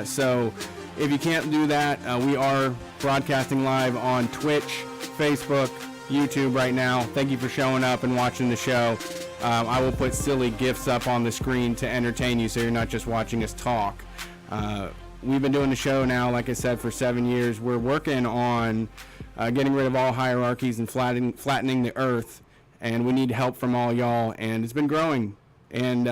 So if you can't do that, we are broadcasting live on Twitch, Facebook, YouTube right now. Thank you for showing up and watching the show. I will put silly GIFs up on the screen to entertain you so you're not just watching us talk. We've been doing the show now, like I said, for 7 years. We're working on getting rid of all hierarchies and flattening the earth, and we need help from all y'all, and it's been growing and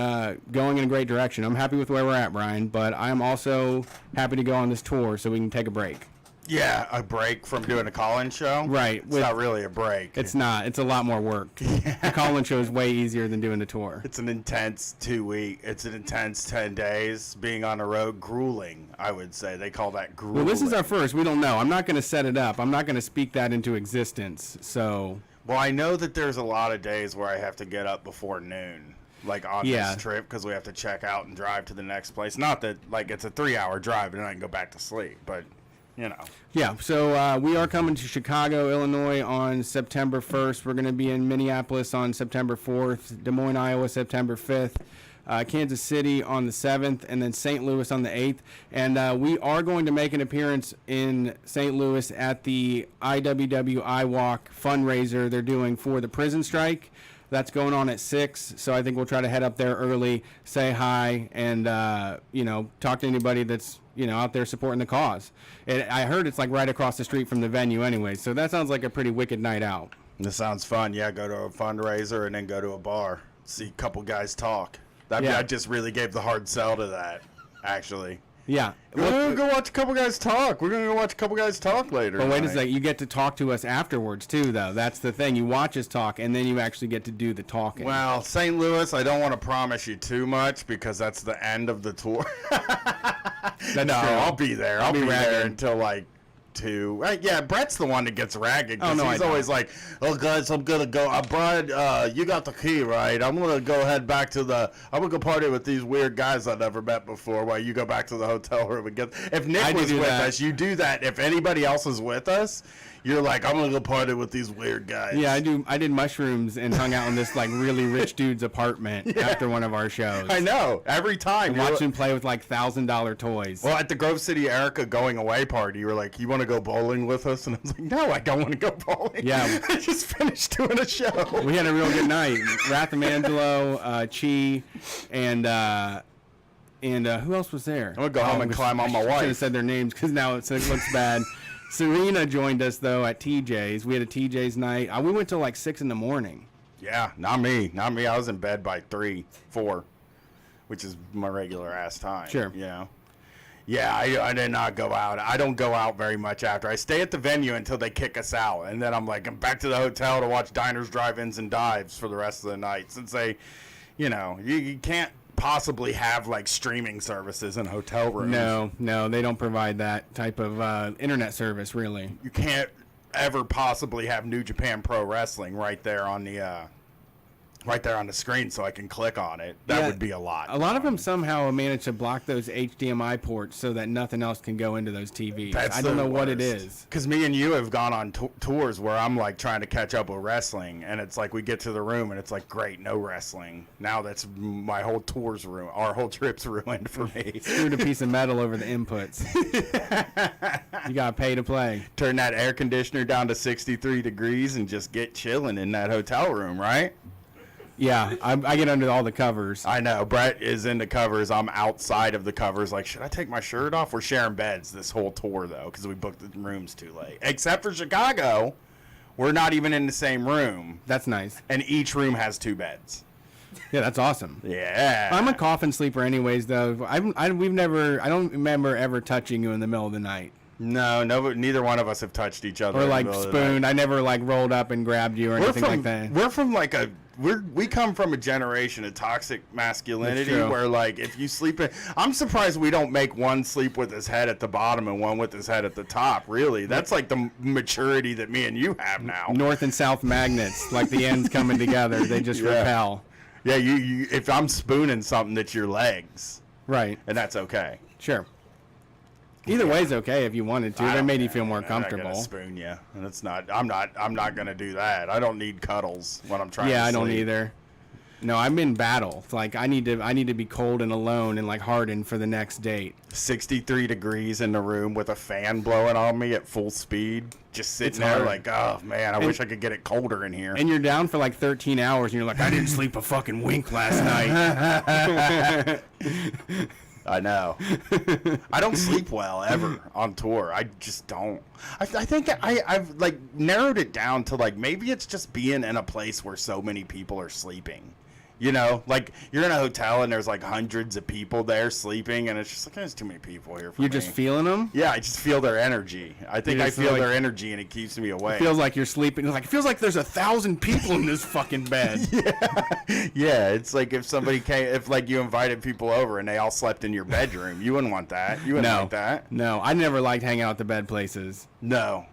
going in a great direction. I'm happy with where we're at, Brian, but I'm also happy to go on this tour so we can take a break. Yeah, a break from doing a call-in show? Right. It's not really a break. It's not. It's a lot more work. The call-in show is way easier than doing the tour. It's an intense 2 week. It's an intense 10 days. Being on the road, grueling, I would say. They call that grueling. Well, this is our first. We don't know. I'm not going to set it up. I'm not going to speak that into existence. So. Well, I know that there's a lot of days where I have to get up before noon, like on this trip, because we have to check out and drive to the next place. Not that, like, it's a 3-hour drive and I can go back to sleep, but... You know. Yeah, so we are coming to Chicago, Illinois on September 1st. We're going to be in Minneapolis on September 4th, Des Moines, Iowa, September 5th, Kansas City on the 7th, and then St. Louis on the 8th. And we are going to make an appearance in St. Louis at the IWW Walk fundraiser they're doing for the prison strike. That's going on at 6, so I think we'll try to head up there early, say hi, and, talk to anybody that's, out there supporting the cause. I heard it's, like, right across the street from the venue anyway, so that sounds like a pretty wicked night out. This sounds fun. Yeah, go to a fundraiser and then go to a bar. See a couple guys talk. I just really gave the hard sell to that, actually. Yeah. We're going to go watch a couple guys talk. We're going to go watch a couple guys talk later. But wait a second. You get to talk to us afterwards, too, though. That's the thing. You watch us talk, and then you actually get to do the talking. Well, St. Louis, I don't want to promise you too much because that's the end of the tour. No, I'll be there. I'll be there until, like, 2. Yeah, Brett's the one that gets ragged because he's always like, oh, guys, I'm going to go. Brian, you got the key, right? I'm going to go head back to I'm going to go party with these weird guys I never met before while you go back to the hotel room and get. If Nick was with us, you do that. If anybody else is with us, you're like, I'm going to go party with these weird guys. Yeah, I did mushrooms and hung out in this, like, really rich dude's apartment after one of our shows. I know. Every time. And watch him play with, like, $1,000 toys. Well, at the Grove City Erica going away party, you were like, you want to go bowling with us? And I was like, no, I don't want to go bowling. Yeah. I just finished doing a show. We had a real good night. Ratham Chi, and who else was there? I'm going to go home and climb on my wife. I should have said their names because now it looks bad. Serena joined us, though, at TJ's. We had a TJ's night. We went till like 6 in the morning. Yeah, not me. Not me. I was in bed by 3, 4, which is my regular ass time. Sure. You know? Yeah, I did not go out. I don't go out very much after. I stay at the venue until they kick us out. And then I'm back to the hotel to watch diners, drive-ins, and dives for the rest of the night. Since you can't possibly have like streaming services in hotel rooms. No, they don't provide that type of internet service, really. You can't ever possibly have New Japan Pro Wrestling right there on the screen so I can click on it. That would be a lot. A lot of them somehow manage to block those HDMI ports so that nothing else can go into those TVs. I don't know what it is. Because me and you have gone on tours where I'm like trying to catch up with wrestling, and it's like we get to the room and it's like, great, no wrestling. Now that's my whole tour's ruined. Our whole trip's ruined for me. Screwed a piece of metal over the inputs. You got to pay to play. Turn that air conditioner down to 63 degrees and just get chilling in that hotel room, right? Yeah, I get under all the covers. I know. Brett is in the covers. I'm outside of the covers. Like, should I take my shirt off? We're sharing beds this whole tour, though, because we booked the rooms too late. Except for Chicago, we're not even in the same room. That's nice. And each room has 2 beds. Yeah, that's awesome. Yeah. I'm a coffin sleeper anyways, though. I don't remember ever touching you in the middle of the night. No, neither one of us have touched each other. Or like spooned. I never like rolled up and grabbed you or anything like that. We're from like we come from a generation of toxic masculinity where like if you sleep I'm surprised we don't make one sleep with his head at the bottom and one with his head at the top. Really, that's like the maturity that me and you have now. North and south magnets, like the ends coming together, they just repel. Yeah, you if I'm spooning something, that's your legs, right? And that's okay. Sure. Either way's okay if you wanted to. That made you feel more comfortable. I'm not gonna spoon you, and I'm not gonna do that. I don't need cuddles when I'm trying to sleep. Yeah, I don't either. No, I'm in battle. It's like I need to be cold and alone and like hardened for the next date. 63 degrees in the room with a fan blowing on me at full speed. Just sitting there hard. like, oh man, I wish I could get it colder in here. And you're down for like 13 hours and you're like, I didn't sleep a fucking wink last night. I know. I don't sleep well ever on tour. I just don't. I think I've like narrowed it down to like maybe it's just being in a place where so many people are sleeping. You know, like you're in a hotel and there's like hundreds of people there sleeping, and it's just like there's too many people here for me. You're just feeling them? Yeah, I just feel their energy. I think I feel their energy, and it keeps me awake. It feels like you're sleeping. It feels like there's 1,000 people in this fucking bed. Yeah, it's like if somebody came, if like you invited people over and they all slept in your bedroom, you wouldn't want that. You wouldn't want that. No, I never liked hanging out at the bed places. No,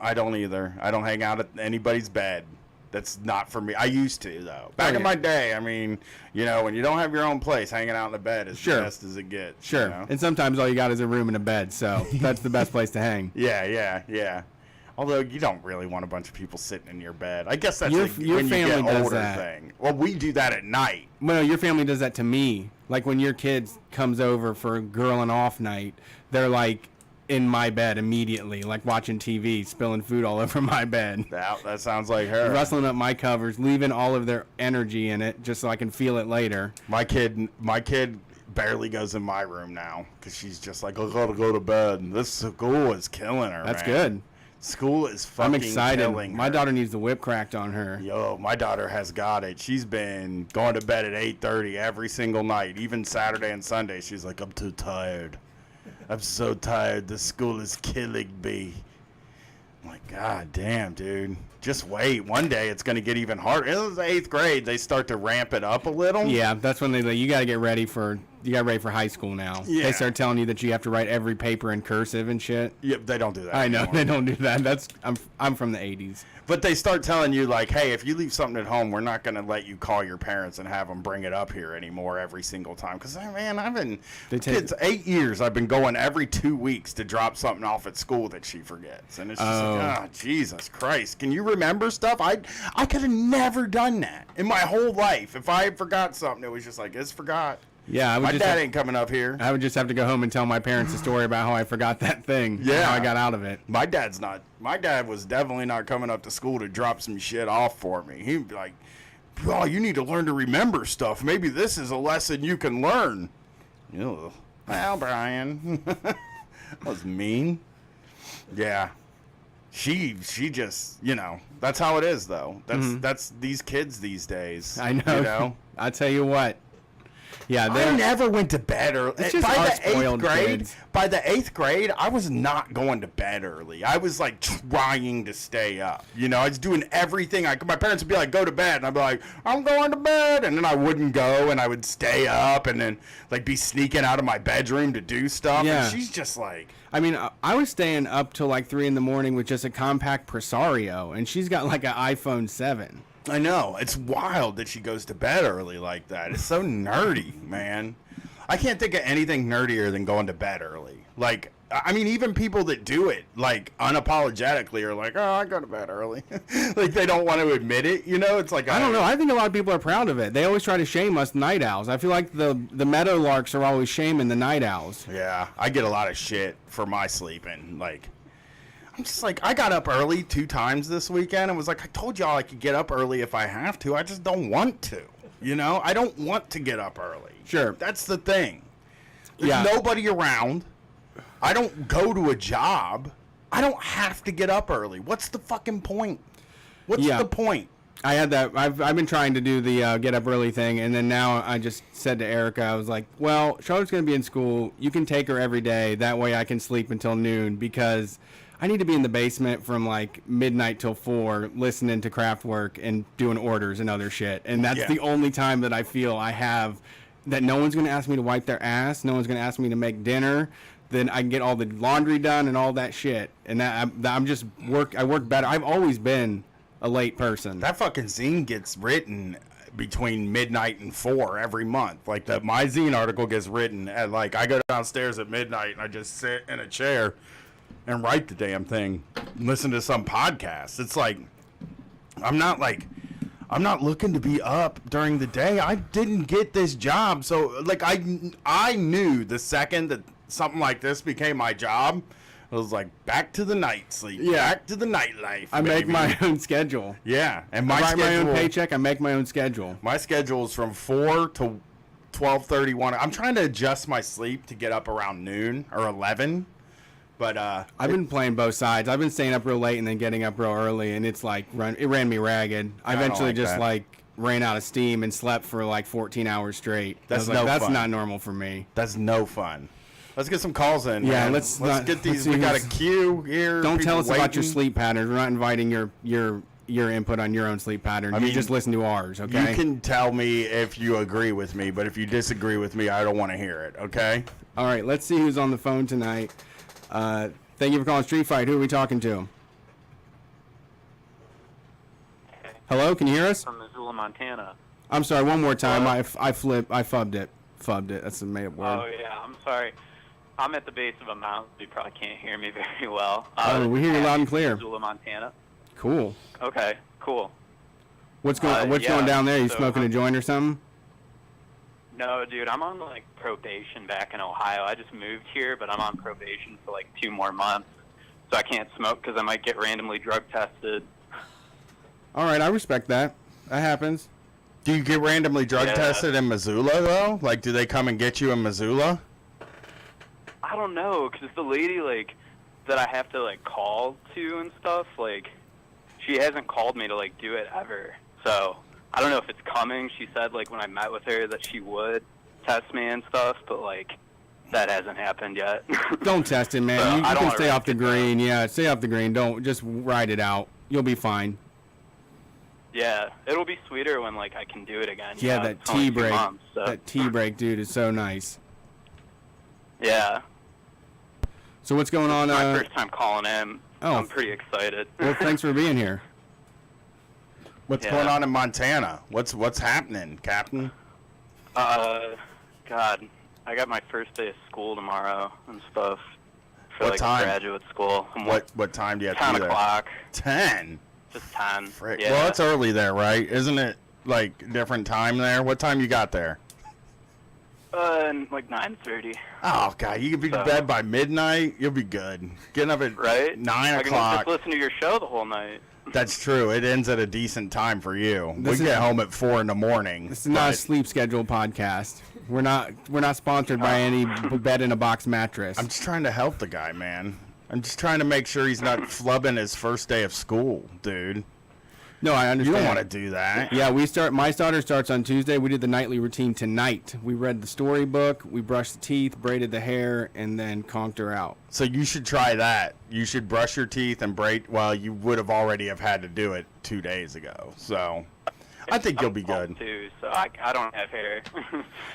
I don't either. I don't hang out at anybody's bed. That's not for me. I used to, though. Back in my day, I mean, you know, when you don't have your own place, hanging out in the bed is the best as it gets. Sure. You know? And sometimes all you got is a room and a bed, so that's the best place to hang. Yeah. Although you don't really want a bunch of people sitting in your bed. I guess that's your when family you get does older that. thing. Well, we do that at night. Well, your family does that to me. Like when your kid comes over for a girl and off night, they're like in my bed immediately, like watching TV, spilling food all over my bed. That sounds like her. Rustling up my covers, leaving all of their energy in it just so I can feel it later. My kid barely goes in my room now because she's just like, I gotta go to bed. This school is killing her. That's man. good. School is fucking I'm excited. killing My her. daughter needs the whip cracked on her. Yo, my daughter has got it. She's been going to bed at 8:30 every single night, even Saturday and Sunday. She's like, I'm too tired. I'm so tired. The school is killing me. I'm like, God damn, dude. Just wait. One day it's going to get even harder. It was the 8th grade. They start to ramp it up a little. Yeah, that's when you got to get ready for high school now. Yeah. They start telling you that you have to write every paper in cursive and shit. Yep, they don't do that I know anymore. they don't do that. I'm from the 80s. But they start telling you, like, hey, if you leave something at home, we're not going to let you call your parents and have them bring it up here anymore every single time. Because, man, I've been, kids, 8 years, I've been going every 2 weeks to drop something off at school that she forgets. And it's just like, oh, Jesus Christ. Can you remember stuff? I could have never done that in my whole life. If I forgot something, it was just like, it's forgot. Yeah, My dad ain't coming up here. I would just have to go home and tell my parents the story about how I forgot that thing. Yeah. How I got out of it. My dad was definitely not coming up to school to drop some shit off for me. He'd be like, oh, you need to learn to remember stuff. Maybe this is a lesson you can learn. Ew. Well, Brian. That was mean. Yeah. She just, you know, that's how it is, though. That's these kids these days. I know. You know? I tell you what. Yeah, I never went to bed early. It's just By our the spoiled 8th grade, kids. by the 8th grade, I was not going to bed early. I was like trying to stay up. You know, I was doing everything. My parents would be like, "Go to bed," and I'd be like, "I'm going to bed," and then I wouldn't go, and I would stay up, and then like be sneaking out of my bedroom to do stuff. Yeah. And she's just like, I mean, I was staying up till like 3 a.m. with just a compact Presario, and she's got like an iPhone 7. I know. It's wild that she goes to bed early like that. It's so nerdy, man. I can't think of anything nerdier than going to bed early. Like, I mean, even people that do it, like, unapologetically are like, oh, I go to bed early. Like, they don't want to admit it, you know? It's like, I don't know. I think a lot of people are proud of it. They always try to shame us night owls. I feel like the meadowlarks are always shaming the night owls. Yeah, I get a lot of shit for my sleeping. Like, I'm just like, I got up early 2 times this weekend and was like, I told y'all I could get up early if I have to. I just don't want to. You know? I don't want to get up early. Sure. That's the thing. There's Yeah. nobody around. I don't go to a job. I don't have to get up early. What's the fucking point? What's Yeah. the point? I had that. I've been trying to do the get up early thing, and then now I just said to Erica, I was like, well, Charlotte's going to be in school. You can take her every day. That way I can sleep until noon because I need to be in the basement from like midnight till 4 listening to Kraftwerk and doing orders and other shit. And that's Yeah. the only time that I feel I have that no one's going to ask me to wipe their ass. No one's going to ask me to make dinner. Then I can get all the laundry done and all that shit. And I'm just I work better. I've always been a late person. That fucking zine gets written between midnight and 4 every month. Like, my zine article gets written at, like, I go downstairs at midnight and I just sit in a chair and write the damn thing. Listen to some podcast. It's like, I'm not like, I'm not looking to be up during the day. I didn't get this job. So, like, I knew the second that something like this became my job, I was like, back to the night sleep. Yeah. Back to the nightlife. I make my own schedule. Yeah. And I my write schedule, my own paycheck. I make my own schedule. my schedule is from 4 to 12:31. I'm trying to adjust my sleep to get up around noon or 11. But I've been playing both sides. I've been staying up real late and then getting up real early, and it's like it ran me ragged. I don't eventually like just that. like ran out of steam and slept for like 14 hours straight. That's I was like, no that's fun. not normal for me. that's no fun. Let's get some calls in. Yeah, man. let's get these. see We got a who's- queue here. Don't tell people us about your waiting. sleep patterns. We're not inviting your input on your own sleep pattern. I You mean, just listen to ours, okay? You can tell me if you agree with me, but if you disagree with me, I don't want to hear it. Okay? All right, let's see who's on the phone tonight. Thank you for calling Street Fight. Who are we talking to? Hello, can you hear us? From Missoula, Montana. I'm sorry, one more time. Hello? I fubbed it. Fubbed it. That's a made up word. Oh, yeah, I'm sorry. I'm at the base of a mountain, so you probably can't hear me very well. We hear you loud and clear. Missoula, Montana. Cool. Okay, cool. What's going yeah, going down there? You so, smoking a joint or something? No, dude, I'm on, like, probation back in Ohio. I just moved here, but I'm on probation for, like, 2 more months. So I can't smoke because I might get randomly drug tested. All right, I respect that. That happens. Do you get randomly drug Yeah. tested in Missoula though? Like, do they come and get you in Missoula? I don't know, because the lady, like, that I have to, like, call to and stuff, like, she hasn't called me to, like, do it ever. So I don't know if it's coming. She said, like, when I met with her that she would test me and stuff, but, like, that hasn't happened yet. Don't test it, man. So, You I don't can wanna stay off the risk it, though. green. Yeah, stay off the green. Don't just ride it out. You'll be fine. Yeah, it'll be sweeter when, like, I can do it again. you Yeah, know? that It's only tea 2 break. months, so. That tea break, dude, is so nice. Yeah. So what's going on? My first time calling in. oh. I'm pretty excited. Well, thanks for being here. What's Yeah. going on in Montana? What's happening, Captain? God, I got my first day of school tomorrow and stuff. For, What like, time? graduate school. I'm What time do you have 10 to be there? o'clock. 10. Just 10. Frick. Yeah. Well, it's early there, right? Isn't it like different time there? What time you got there? Like 9:30. Oh God, you could be to So- bed by midnight. You'll be good. Getting up at Right? 9 I can o'clock. just listen to your show the whole night. That's true. It ends at a decent time for you. This We is- get home at 4 in the morning. This is not a but- sleep schedule podcast. We're not sponsored by any bed in a box mattress. I'm just trying to help the guy, man. I'm just trying to make sure he's not flubbing his first day of school, dude. No, I You understand. don't want to do that. Yeah, my starter starts on Tuesday. We did the nightly routine tonight. We read the storybook, we brushed the teeth, braided the hair, and then conked her out. So you should try that. You should brush your teeth and braid. Well, you would have already have had to do it 2 days ago. So I think you'll be I'm good. too, so I don't have hair.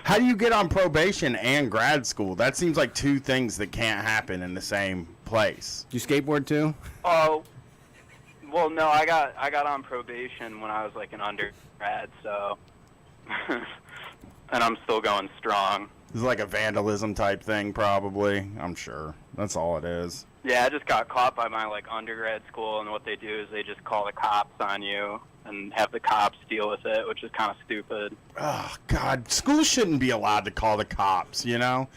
How do you get on probation and grad school? That seems like 2 things that can't happen in the same place. Do you skateboard too? Oh, well, no, I got on probation when I was like an undergrad, so, and I'm still going strong. It's like a vandalism type thing, probably. I'm sure. That's all it is. Yeah, I just got caught by my like undergrad school, and what they do is they just call the cops on you and have the cops deal with it, which is kind of stupid. Oh God, school shouldn't be allowed to call the cops. You know,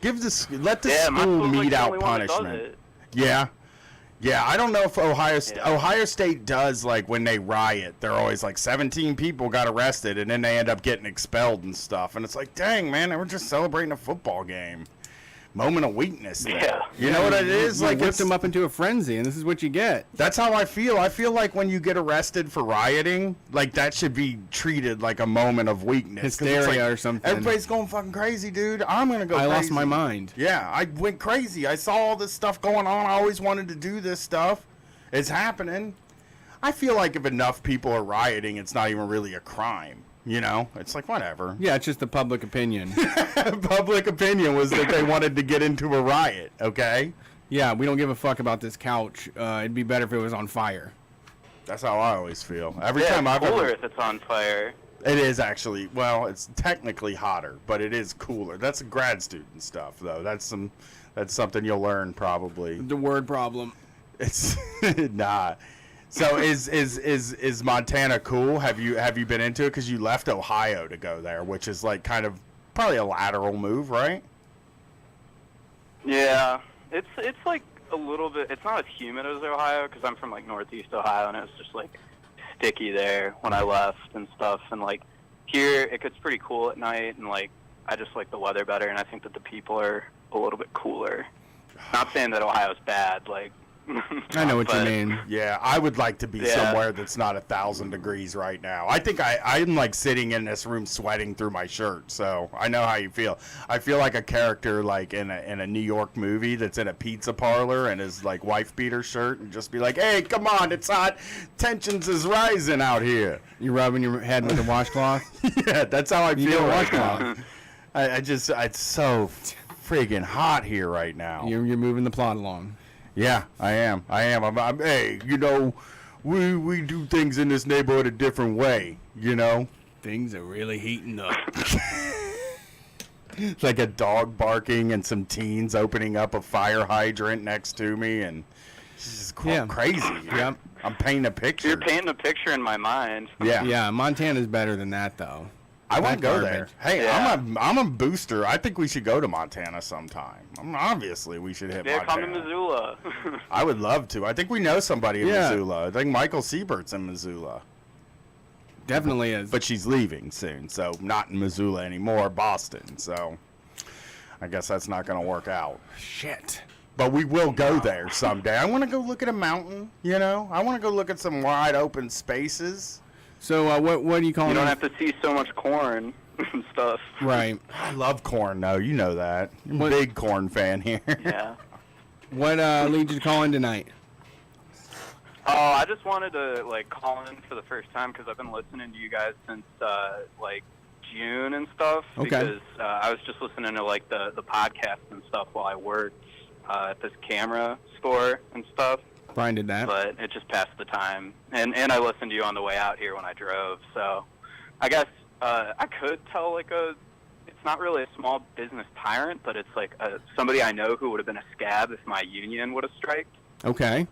let the Yeah, my school school's, like, mete the out only one that does punishment. it. Yeah. Yeah, I don't know if Ohio Yeah. State does, like, when they riot, they're always like 17 people got arrested and then they end up getting expelled and stuff. And it's like, dang, man, they were just celebrating a football game. Moment of weakness there. Yeah. You know what it is? You Like, whipped it's, them up into a frenzy, and this is what you get. that's how I feel. I feel like when you get arrested for rioting, like, that should be treated like a moment of weakness. 'Cause it's Hysteria like, or something. Everybody's going fucking crazy, dude. I'm going to go I crazy. lost my mind. Yeah, I went crazy. I saw all this stuff going on. I always wanted to do this stuff. It's happening. I feel like if enough people are rioting, it's not even really a crime. You know? It's like, whatever. Yeah, it's just the public opinion. Public opinion was that they wanted to get into a riot, okay? Yeah, we don't give a fuck about this couch. It'd be better if it was on fire. That's how I always feel. Every Yeah, time I've it's cooler ever... if it's on fire. It is actually, well, it's technically hotter, but it is cooler. That's grad student stuff, though. That's something you'll learn probably. The word problem. It's nah. So is Montana cool? Have you been into it? Because you left Ohio to go there, which is like kind of probably a lateral move, right? Yeah, it's like a little bit. It's not as humid as Ohio because I'm from like Northeast Ohio, and it was just like sticky there when I left and stuff. And like here, it gets pretty cool at night, and like I just like the weather better, and I think that the people are a little bit cooler. Not saying that Ohio's bad, like. I know what you but- mean. Yeah, I would like to be Yeah. somewhere that's not 1,000 degrees right now. I think I'm like sitting in this room sweating through my shirt, so I know how you feel. I feel like a character like in a New York movie that's in a pizza parlor and his like wife beater shirt and just be like, "Hey, come on, it's hot. Tensions is rising out here." You rubbing your head with a washcloth? Yeah, that's how I You feel get a right washcloth. now. It's so friggin' hot here right now. You're moving the plot along. Yeah, I am. Hey, you know, we do things in this neighborhood a different way, you know? Things are really heating up. It's like a dog barking and some teens opening up a fire hydrant next to me, and it's just Yeah. crazy. Yep. I'm painting a picture. You're painting a picture in my mind. Yeah. Yeah, Montana's better than that, though. I want to That's go there. garbage. Hey, Yeah. I'm a booster. I think we should go to Montana sometime. Obviously, we should hit Yeah, come to Montana. Missoula. I would love to. I think we know somebody in Yeah. Missoula. I think Michael Siebert's in Missoula. Definitely is. But she's leaving soon, so not in Missoula anymore, Boston. So I guess that's not going to work out. shit. But we will go there someday. I want to go look at a mountain, you know? I want to go look at some wide open spaces. So what do you call You it? don't have to see so much corn and stuff. Right. I love corn, though. You know that. I'm a What- big corn fan here. Yeah. What leads you to call in tonight? Oh, I just wanted to like call in for the first time because I've been listening to you guys since like June and stuff. Okay. Because I was just listening to like the podcast and stuff while I worked at this camera store and stuff. Brian did that. But it just passed the time, and I listened to you on the way out here when I drove. So I guess I could tell like it's not really a small business tyrant, but it's like somebody I know who would have been a scab if my union would have striked. Okay.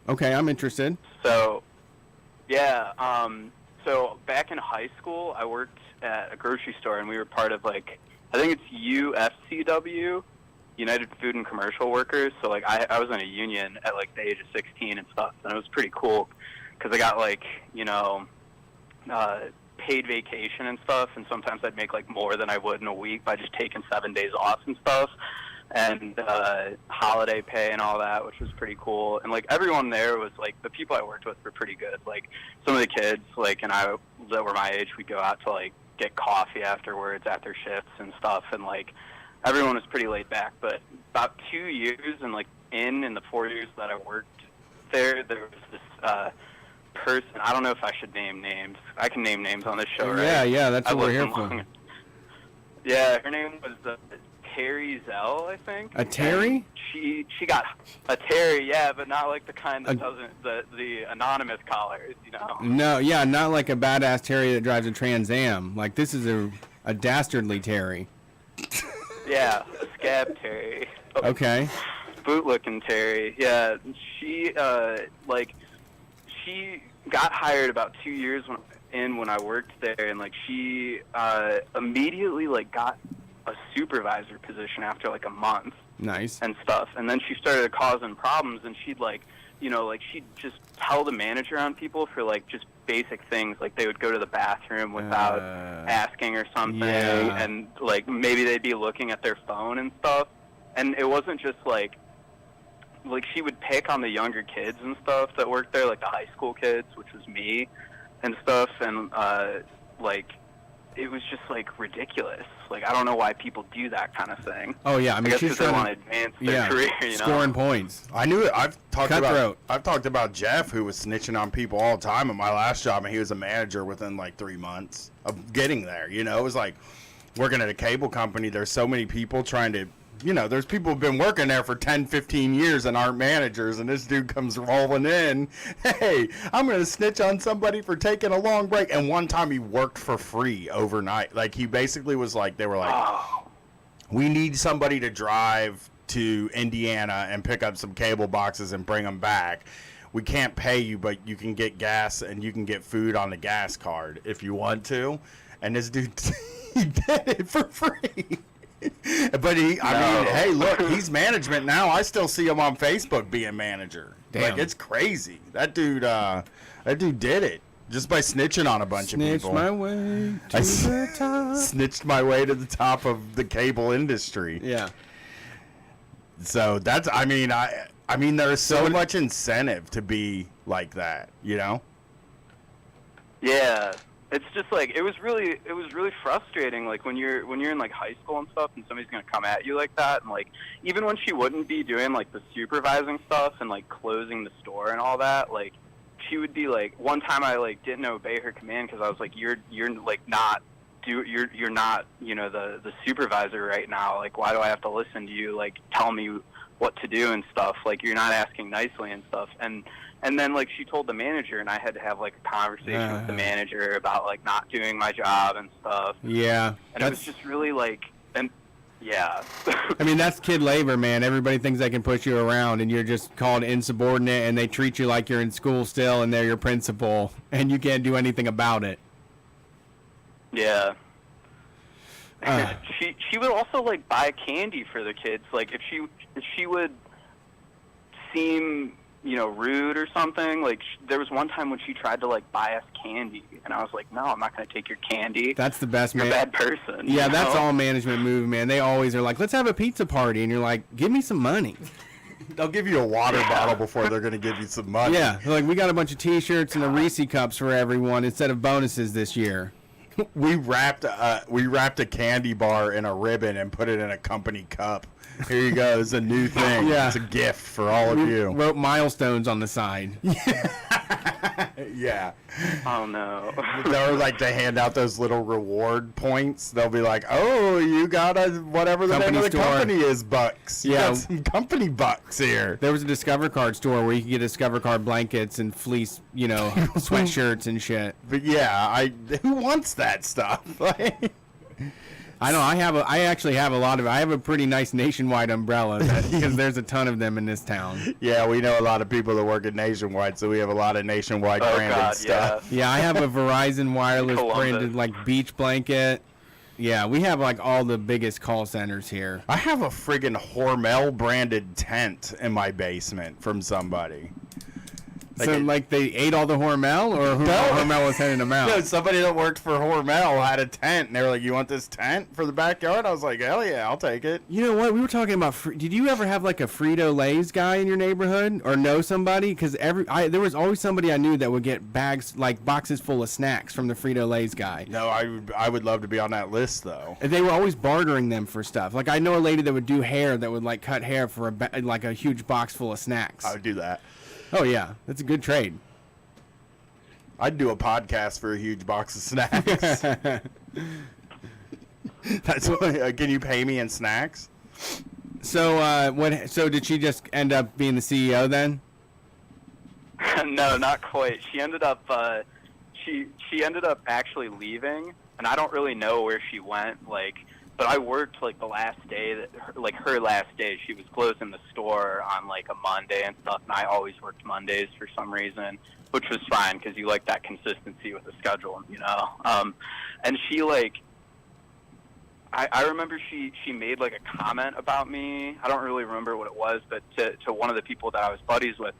Okay, I'm interested. So, yeah. So back in high school, I worked at a grocery store, and we were part of like I think it's UFCW, United Food and Commercial Workers. So like I was in a union at like the age of 16 and stuff, and it was pretty cool because I got like paid vacation and stuff, and sometimes I'd make like more than I would in a week by just taking 7 days off and stuff. And holiday pay and all that, which was pretty cool. And like everyone there was like the people I worked with were pretty good. Like some of the kids, like and I that were my age, we'd go out to like get coffee afterwards after shifts and stuff. And like everyone was pretty laid back. But about 2 years and like in the 4 years that I worked there was this person. I don't know if I should name names. I can name names on this show, right? Yeah, that's I what we're here listened for. long- Yeah, her name was Terry Zell, I think. A Terry? And she got a Terry, yeah, but not like the kind that A- doesn't the anonymous callers, you know. No, yeah, not like a badass Terry that drives a Trans Am. Like this is a dastardly Terry. Yeah, a scab Terry. Okay. Boot-looking Terry. Yeah, she she got hired about 2 years when I worked there, and like she immediately like got a supervisor position after like a month Nice. and stuff, and then she started causing problems, and she'd like she'd just tell the manager on people for like just basic things, like they would go to the bathroom without asking or something, yeah. and like maybe they'd be looking at their phone and stuff, and it wasn't just like she would pick on the younger kids and stuff that worked there, like the high school kids, which was me and stuff, and like it was just like ridiculous. Like I don't know why people do that kind of thing. Oh yeah, I I mean guess she's because they want trying to to advance their career, you know. scoring points. I knew it. I've talked Cutthroat. about Jeff, who was snitching on people all the time at my last job, and he was a manager within like 3 months of getting there. You know, it was like working at a cable company. There's so many people trying to, there's people who've been working there for 10, 15 years and aren't managers, and this dude comes rolling in. Hey, I'm going to snitch on somebody for taking a long break. And one time he worked for free overnight. Like he basically was like, they were like, Oh, we need somebody to drive to Indiana and pick up some cable boxes and bring them back. we can't pay you, but you can get gas and you can get food on the gas card if you want to. And this dude, he did it for free. But I mean, hey, look, he's management now. I still see him on Facebook being manager. Damn. Like, it's crazy. That dude did it just by snitching on a bunch of people. Snitched my way to the top. Snitched my way to the top of the cable industry. Yeah. So that's, I mean, there's so much incentive to be like that, you know? Yeah. It's just like it was really frustrating, like when you're in like high school and stuff, and somebody's gonna come at you like that, and like even when she wouldn't be doing like the supervising stuff and like closing the store and all that, like she would be like, one time I like didn't obey her command because I was like, you're like not you're not, you know, the supervisor right now, like why do I have to listen to you, like tell me what to do and stuff, like you're not asking nicely and stuff. And then, like, she told the manager, and I had to have, like, a conversation with the manager about, like, not doing my job and stuff. Yeah. And it was just really, like, and, yeah. I mean, that's kid labor, man. Everybody thinks they can push you around, and you're just called insubordinate, and they treat you like you're in school still, and they're your principal, and you can't do anything about it. Yeah. She would also, like, buy candy for the kids. Like, if she would seem, you know, rude or something, like there was one time when she tried to like buy us candy, and I was like, no, I'm not going to take your candy. That's the best, You're man. a bad person. Yeah, you that's know? all management move, man. They always are like, let's have a pizza party, and you're like, give me some money. They'll give you a water bottle before they're going to give you some money. Yeah, they're like, we got a bunch of T-shirts and a Reese cups for everyone instead of bonuses this year. We wrapped a candy bar in a ribbon and put it in a company cup. Here you go. It's a new thing. Yeah. It's a gift for all of you. Wrote milestones on the side. Yeah. Oh no. They're like, they hand out those little reward points. They'll be like, oh, you got a whatever the Company name of the store. company is, bucks. You Yeah. got some company bucks here. There was a Discover Card store where you could get Discover Card blankets and fleece, you know, sweatshirts and shit. But yeah, who wants that stuff? Like, I know. I actually have a lot of. I have a pretty nice nationwide umbrella because there's a ton of them in this town. yeah, we know a lot of people that work at Nationwide, so we have a lot of Nationwide Oh branded God, stuff. Yeah, I have a Verizon wireless Columbus. branded like beach blanket. Yeah, we have like all the biggest call centers here. I have a friggin' Hormel branded tent in my basement from somebody. So like they ate all the Hormel, or Hormel was handing them out? No, somebody that worked for Hormel had a tent, and they were like, "You want this tent for the backyard?" I was like, "Hell yeah, I'll take it." You know what? We were talking about. Did you ever have like a Frito-Lay's guy in your neighborhood, or know somebody? Because there was always somebody I knew that would get bags, like boxes full of snacks from the Frito-Lay's guy. No, I would love to be on that list though. And they were always bartering them for stuff. Like I know a lady that would do hair that would like cut hair for like a huge box full of snacks. I would do that. Oh yeah, that's a good trade. I'd do a podcast for a huge box of snacks. That's what, can you pay me in snacks? So what? So did she just end up being the CEO then? No, not quite. She ended up she ended up actually leaving, and I don't really know where she went. Like, but I worked like the last day her last day. She was closing the store on like a Monday and stuff, and I always worked Mondays for some reason, which was fine because you like that consistency with the schedule, you know. And she like, I remember she made like a comment about me. I don't really remember what it was, but to one of the people that I was buddies with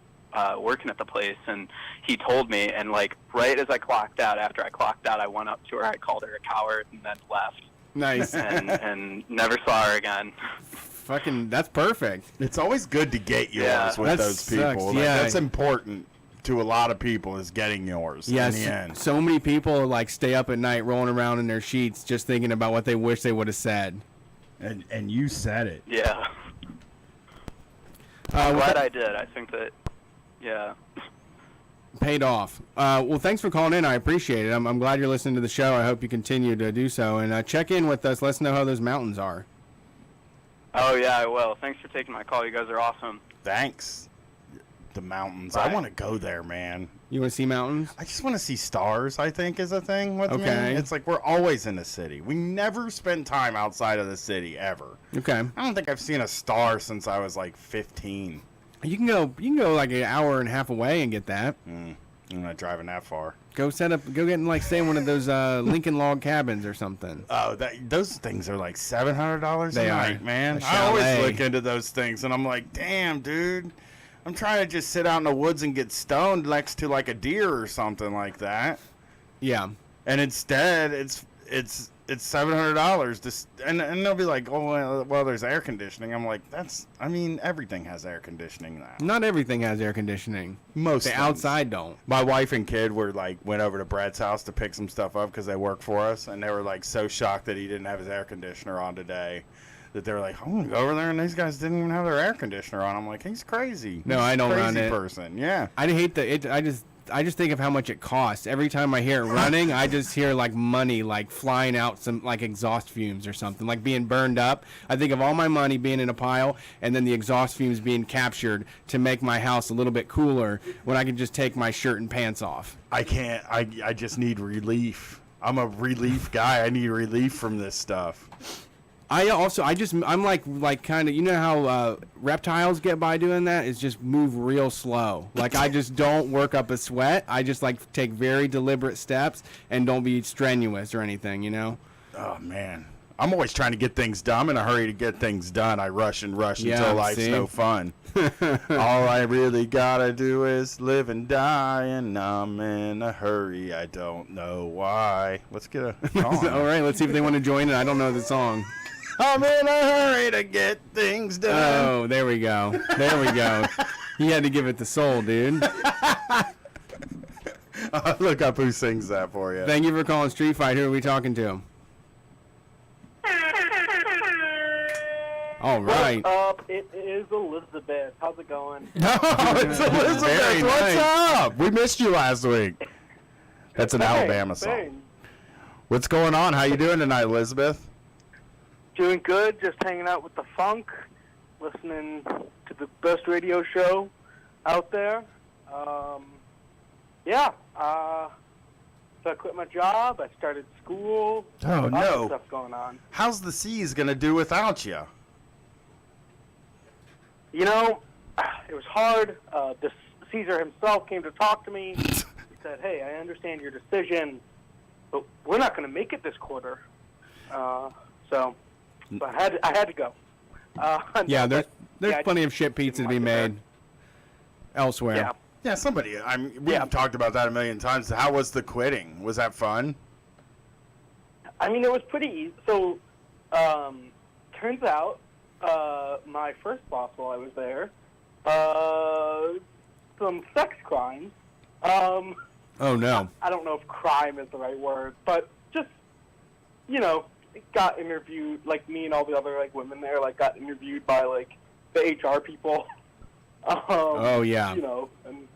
working at the place, and he told me, and like right as I clocked out, after I clocked out, I went up to her, I called her a coward, and then left. Nice. and never saw her again. Fucking, that's perfect. It's always good to get yours Yeah. with That those people. sucks, Like, yeah. that's important to a lot of people, is getting yours Yes. in the end. So many people like stay up at night rolling around in their sheets just thinking about what they wish they would have said. And you said it. Yeah. I'm glad I did. I think that, yeah. Paid off. Well, thanks for calling in. I appreciate it. I'm glad you're listening to the show. I hope you continue to do so. And check in with us. Let us know how those mountains are. Oh, yeah, I will. Thanks for taking my call. You guys are awesome. Thanks. The mountains. Bye. I want to go there, man. You want to see mountains? I just want to see stars, I think, is a thing with Okay. me. It's like we're always in the city. We never spend time outside of the city, ever. Okay. I don't think I've seen a star since I was like 15. You can go like an hour and a half away and get that. I'm not driving that far. Go get in, like, say, one of those Lincoln log cabins or something. Oh, those things are like $700 They a are. night, man. A I always chalet. look into those things, and I'm like, damn, dude. I'm trying to just sit out in the woods and get stoned next to like a deer or something like that. Yeah. And instead, it's $700. And they'll be like, oh, well, there's air conditioning. I'm like, everything has air conditioning now. Not everything has air conditioning. Most The things. outside don't. My wife and kid went over to Brett's house to pick some stuff up because they work for us, and they were like so shocked that he didn't have his air conditioner on today that they were like, I'm gonna go over there, and these guys didn't even have their air conditioner on. I'm like, he's crazy. No, He's I a don't run crazy it. person. Yeah. I hate I just think of how much it costs. Every time I hear it running, I just hear like money like flying out, some like exhaust fumes or something, like being burned up. I think of all my money being in a pile and then the exhaust fumes being captured to make my house a little bit cooler when I can just take my shirt and pants off. I can't. I just need relief. I'm a relief guy. I need relief from this stuff. I'm like kind of, you know how reptiles get by doing that, is just move real slow. Like, I just don't work up a sweat. I just like take very deliberate steps and don't be strenuous or anything, you know? Oh man, I'm always trying to get things done. I'm in a hurry to get things done. I rush and rush Yeah, until life's see? no fun. All I really gotta do is live and die, and I'm in a hurry. I don't know why. Let's get a song. All right, let's see if they want to join it. I don't know the song. I'm in a hurry to get things done. Oh, there we go. There we go. You had to give it the soul, dude. I'll look up who sings that for you. Thank you for calling Street Fight. Who are we talking to? All right. What's up? It is Elizabeth. How's it going? Oh, it's Elizabeth. Very What's nice. up? We missed you last week. That's an Alabama song. Thanks. What's going on? How you doing tonight, Elizabeth? Doing good. Just hanging out with the funk, listening to the best radio show out there. Yeah. So I quit my job. I started school. Oh, Lots no. of stuff going on. How's the C's gonna do without you? You know, it was hard. The Caesar himself came to talk to me. He said, "Hey, I understand your decision, but we're not going to make it this quarter." So I had to go. Yeah, there's yeah, plenty of shit pizza to be made elsewhere. Yeah. Yeah, we've talked about that a million times. How was the quitting? Was that fun? I mean, it was pretty easy. So, turns out, my first boss while I was there, some sex crimes. Oh, no. I don't know if crime is the right word, but just, got interviewed, like me and all the other, like, women there, like, got interviewed by, like, the HR people. Oh, yeah. And,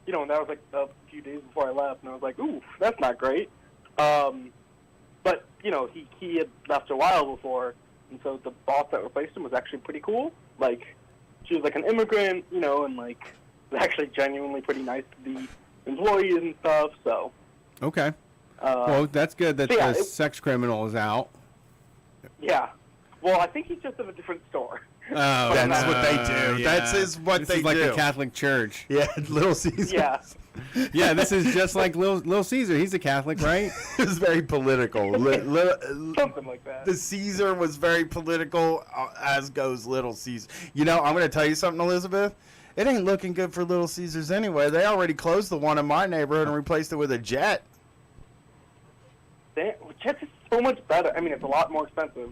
and that was, like, a few days before I left, and I was like, ooh, that's not great. But, he had left a while before, and so the boss that replaced him was actually pretty cool. Like, she was, like, an immigrant, and, like, was actually genuinely pretty nice to the employees and stuff, so. Okay. Well, that's good that so yeah, the sex criminal is out. Yeah. Well, I think he's just in a different store. Oh, That's what they do. yeah. That is what this they is like do. the Catholic Church. Yeah, Little Caesar. Yeah. Yeah, this is just like Little Caesar. He's a Catholic, right? It was very political. Something like that. The Caesar was very political, as goes Little Caesar. I'm going to tell you something, Elizabeth. It ain't looking good for Little Caesars anyway. They already closed the one in my neighborhood and replaced it with a Jet. Jets is so much better. I mean, it's a lot more expensive.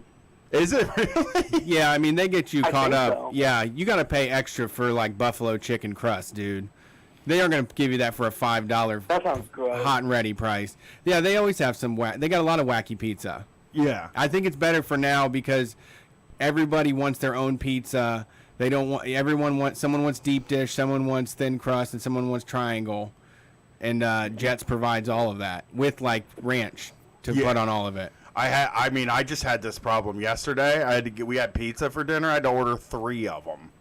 Is it really? Yeah, I mean, they get you I caught think up. so. Yeah, you got to pay extra for, like, buffalo chicken crust, dude. They aren't going to give you that for a $5 That sounds good. hot and ready price. Yeah, they always have some they got a lot of wacky pizza. Yeah. I think it's better for now because everybody wants their own pizza. They don't want someone wants deep dish, someone wants thin crust, and someone wants triangle. And Jets provides all of that with like ranch to put on all of it. I just had this problem yesterday. We had pizza for dinner. I had to order 3 of them.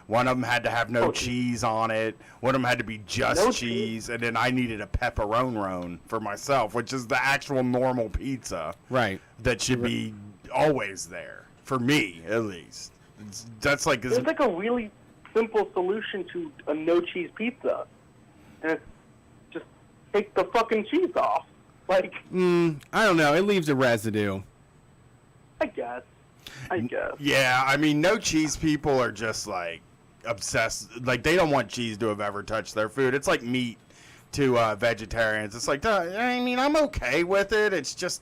One of them had to have no cheese on it. One of them had to be just No cheese. And then I needed a pepperoni for myself, which is the actual normal pizza. Right. That should be always there, for me at least. That's like There's like a really simple solution to a no cheese pizza, and it's just take the fucking cheese off. Like, I don't know. It leaves a residue. I guess. yeah. I mean, no cheese people are just like obsessed. Like they don't want cheese to have ever touched their food. It's like meat to vegetarians. It's like, I mean, I'm okay with it. It's just,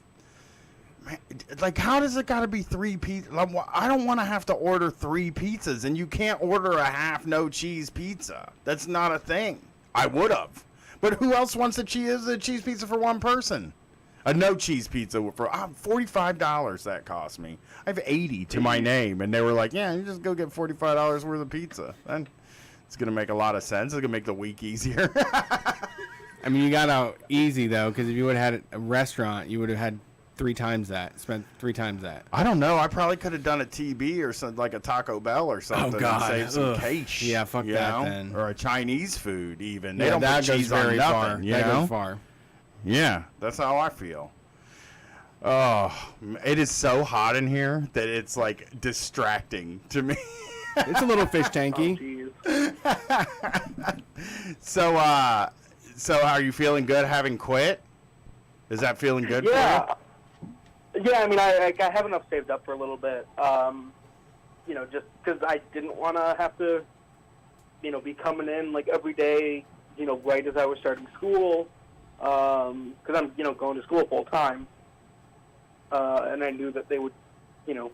man, like, how does it got to be 3 pizzas? I don't want to have to order 3 pizzas, and you can't order a half no cheese pizza. That's not a thing. I would have, but who else wants a cheese pizza for one person? A no cheese pizza for $45 that cost me. I have 80 to my name, and they were like, "Yeah, you just go get $45 worth of pizza." And it's gonna make a lot of sense. It's gonna make the week easier. I mean, you got out easy though, because if you would have had a restaurant, you would have had 3 times that. Spent 3 times that. I don't know. I probably could have done a TB or something like a Taco Bell or something. Oh, God. And saved some Ugh. cash. Yeah, fuck you that know? then. Or a Chinese food even. They Yeah, don't that put goes cheese very on far. nothing. You That know? goes far. Yeah, that's how I feel. Oh, it is so hot in here that it's like distracting to me. It's a little fish Oh, tanky. jeez. So are you feeling good having quit? Is that feeling good for Yeah. Yeah, I mean, I have enough saved up for a little bit. You know, just because I didn't want to have to, you know, be coming in like every day, you know, right as I was starting school. Because I'm, you know, going to school full time. And I knew that they would, you know,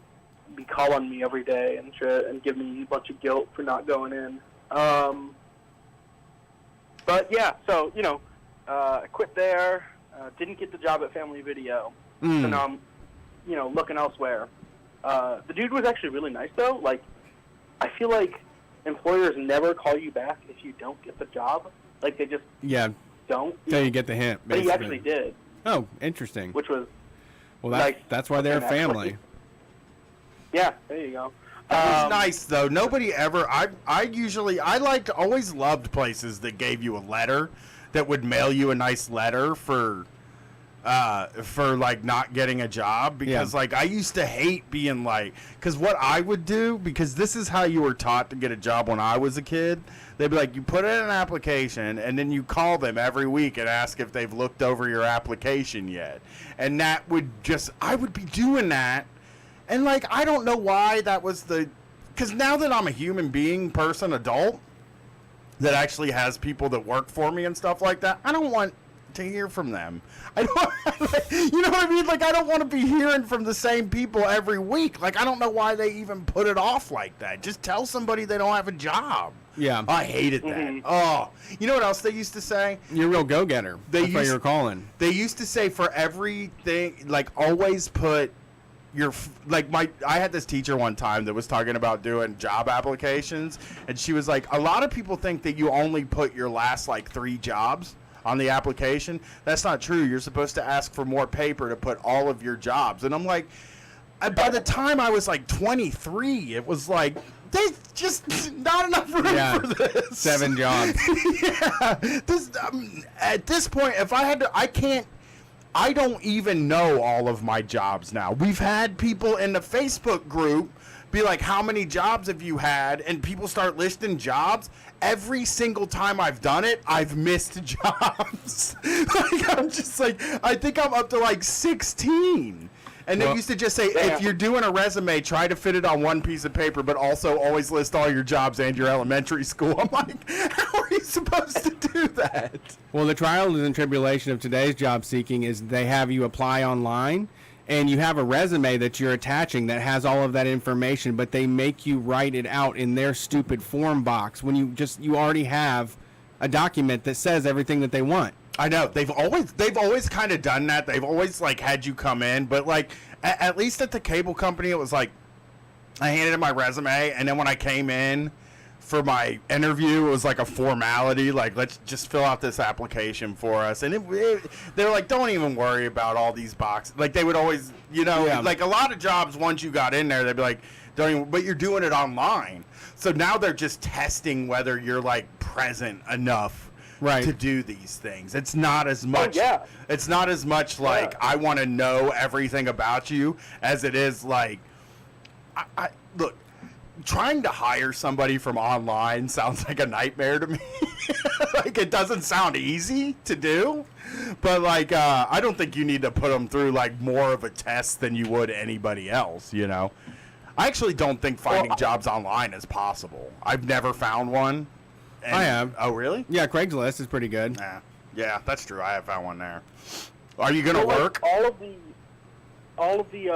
be calling me every day and give me a bunch of guilt for not going in. But yeah, so, you know, I quit there, didn't get the job at Family Video. So now I'm, you know, looking elsewhere. The dude was actually really nice though. Like, I feel like employers never call you back if you don't get the job. Like, they just Yeah, don't. till you get the hint. But he basically. actually did, Oh, interesting. which was, Well, like, that's why they're a okay, that's family. what- yeah, there you go. That was nice though. Nobody ever. I always loved places that gave you a letter, that would mail you a nice letter for like not getting a job, because Yeah. like I used to hate being like, because what I would do, because this is how you were taught to get a job when I was a kid. They'd be like, you put in an application and then you call them every week and ask if they've looked over your application yet. And that would just, I would be doing that. And like, I don't know why that was because now that I'm a human being, adult, that actually has people that work for me and stuff like that, I don't want to hear from them. I don't, you know what I mean? Like, I don't want to be hearing from the same people every week. Like, I don't know why they even put it off like that. Just tell somebody they don't have a job. Yeah. I hated that. Mhm. Oh, you know what else they used to say? You're a real go-getter. They That's why used- you're calling. They used to say for everything, like, always put I had this teacher one time that was talking about doing job applications, and she was like, a lot of people think that you only put your last like 3 jobs on the application. That's not true. You're supposed to ask for more paper to put all of your jobs. And I'm like, by the time I was like 23, it was like, there's just not enough room Yeah. for this. 7 jobs. Yeah. At this point, if I had to, I don't even know all of my jobs now. We've had people in the Facebook group be like, how many jobs have you had? And people start listing jobs. Every single time I've done it, I've missed jobs. Like, I'm just like, I think I'm up to like 16. And they Well, used to just say, if you're doing a resume, try to fit it on one piece of paper, but also always list all your jobs and your elementary school. I'm like, how are you supposed to do that? Well, the trials and tribulation of today's job seeking is they have you apply online, and you have a resume that you're attaching that has all of that information, but they make you write it out in their stupid form box when you already have a document that says everything that they want. I know they've always kind of done that. They've always like had you come in, but like at least at the cable company, it was like I handed in my resume, and then when I came in for my interview, it was like a formality, like, let's just fill out this application for us. And they're like, don't even worry about all these boxes. Like, they would always, you know, Yeah. like a lot of jobs, once you got in there, they'd be like, don't even, but you're doing it online. So now they're just testing whether you're like present enough Right. to do these things. It's not as much, yeah. it's not as much like, I want to know everything about you as it is like, I look, trying to hire somebody from online sounds like a nightmare to me. Like, it doesn't sound easy to do, but like, I don't think you need to put them through like more of a test than you would anybody else, you know? I actually don't think finding jobs online is possible. I've never found one. I have. Oh, really? Yeah, Craigslist is pretty good. Yeah, that's true. I have found one there. Are you gonna So, like, work? all of the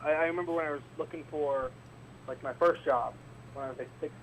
I remember when I was looking for like my first job when I was like